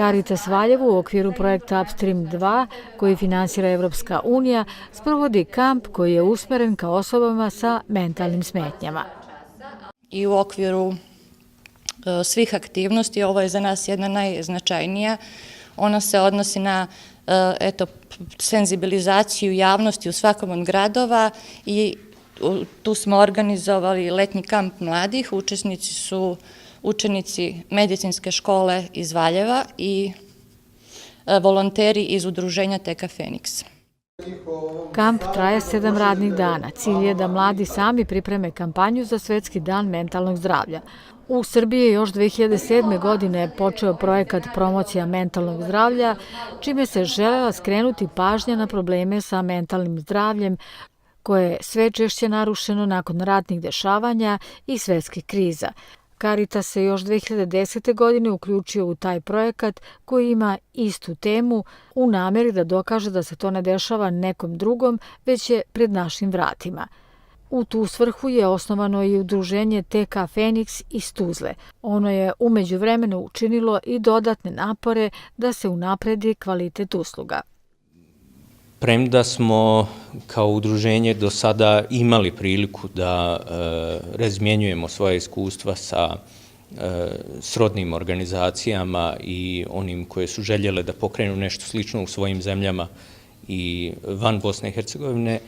Caritas Valjevo u okviru projekta Upstream 2, koji finansira Evropska unija, sprovodi kamp koji je usmeren ka osobama sa mentalnim smetnjama. I u okviru svih aktivnosti, ovo je za nas jedna najznačajnija. Ona se odnosi na senzibilizaciju javnosti u svakom od gradova i tu smo organizovali letnji kamp mladih. Učesnici su učenici medicinske škole iz Valjeva i volonteri iz udruženja TK Feniks. Kamp traje 7 radnih dana. Cilj je da mladi sami pripreme kampanju za Svetski dan mentalnog zdravlja. U Srbiji je još 2007. godine počeo projekat promocija mentalnog zdravlja, čime se želela skrenuti pažnja na probleme sa mentalnim zdravljem, koje je sve češće narušeno nakon ratnih dešavanja i svetskih kriza. Caritas se još 2010. godine uključio u taj projekat koji ima istu temu u nameri da dokaže da se to ne dešava nekom drugom, već je pred našim vratima. U tu svrhu je osnovano i udruženje TK Feniks iz Tuzle. Ono je u međuvremenu učinilo i dodatne napore da se unapredi kvalitet usluga. Premda smo kao udruženje do sada imali priliku da razmjenjujemo svoje iskustva sa srodnim organizacijama i onim koje su željele da pokrenu nešto slično u svojim zemljama i van Bosne i Hercegovine,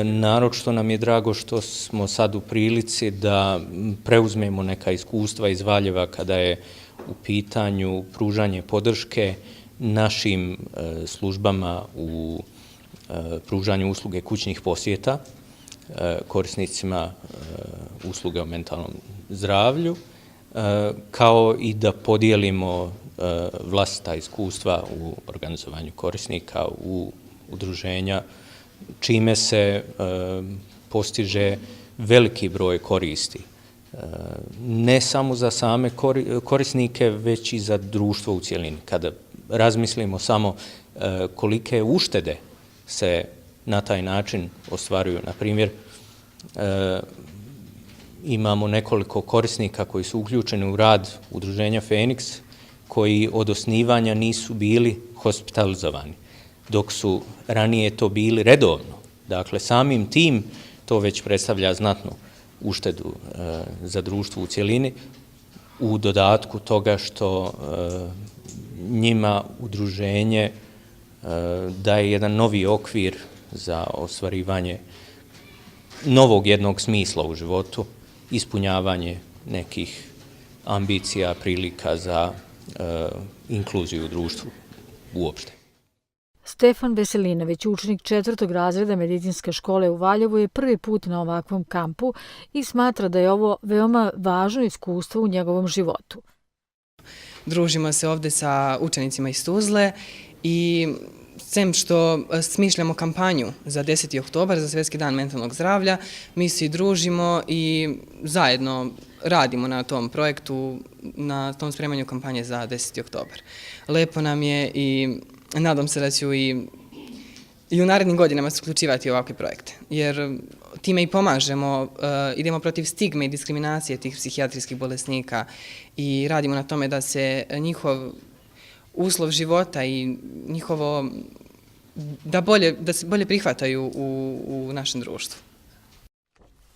naročito nam je drago što smo sad u prilici da preuzmemo neka iskustva iz Valjeva kada je u pitanju pružanje podrške našim službama u pružanju usluge kućnih posjeta korisnicima usluge o mentalnom zdravlju, kao i da podijelimo vlastita iskustva u organizovanju korisnika u udruženja, čime se postiže veliki broj koristi. Ne samo za same korisnike, već i za društvo u cjelini. Kada razmislimo samo kolike uštede se na taj način ostvaruju. Na primjer, imamo nekoliko korisnika koji su uključeni u rad udruženja Feniks, koji od osnivanja nisu bili hospitalizovani, dok su ranije to bili redovno. Dakle, samim tim to već predstavlja znatnu uštedu za društvo u cjelini, u dodatku toga što njima udruženje daje jedan novi okvir za ostvarivanje novog jednog smisla u životu, ispunjavanje nekih ambicija, prilika za inkluziju u društvu uopšte. Stefan Veselinović, učenik 4. razreda medicinske škole u Valjevu, je prvi put na ovakvom kampu i smatra da je ovo veoma važno iskustvo u njegovom životu. Družimo se ovde sa učenicima iz Tuzle i sem što smišljamo kampanju za 10. oktobar, za Svetski dan mentalnog zdravlja, mi se i družimo i zajedno radimo na tom projektu, na tom spremanju kampanje za 10. oktobar. Lepo nam je i nadam se da ću i u narednim godinama se uključivati u ovakve projekte, jer time i pomažemo, idemo protiv stigme i diskriminacije tih psihijatrijskih bolesnika i radimo na tome da se njihov uslov života i njihovo, da se bolje prihvataju u našem društvu.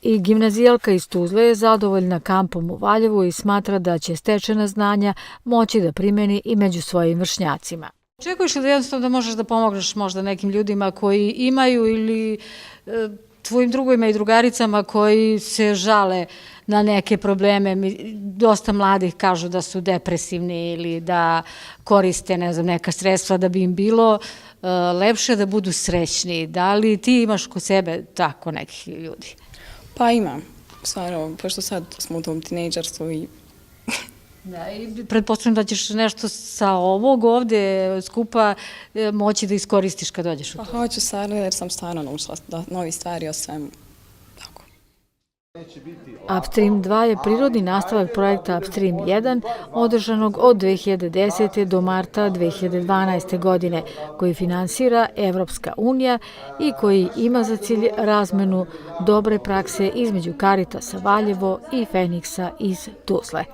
I gimnazijalka iz Tuzle je zadovoljna kampom u Valjevu i smatra da će stečena znanja moći da primeni i među svojim vršnjacima. Očekuješ li da jednostavno da možeš da pomogneš možda nekim ljudima koji imaju ili tvojim drugovima i drugaricama koji se žale na neke probleme? Dosta mladih kažu da su depresivni ili da koriste, ne znam, neka sredstva da bi im bilo lepše, da budu srećni. Da li ti imaš kod sebe tako nekih ljudi? Pa imam, stvarno, pošto sad smo u tom tinejdžerstvu i... Da, i pretpostavljam da ćeš nešto sa ovog ovde skupa moći da iskoristiš kad dođeš u to. Pa hoću stvarno, jer sam stvarno naučila novi stvari o svemu. Upstream 2 je prirodni nastavak projekta Upstream 1, održanog od 2010. do marta 2012. godine, koji finansira Evropska unija i koji ima za cilj razmenu dobre prakse između Caritasa Valjevo i Feniksa iz Tuzle.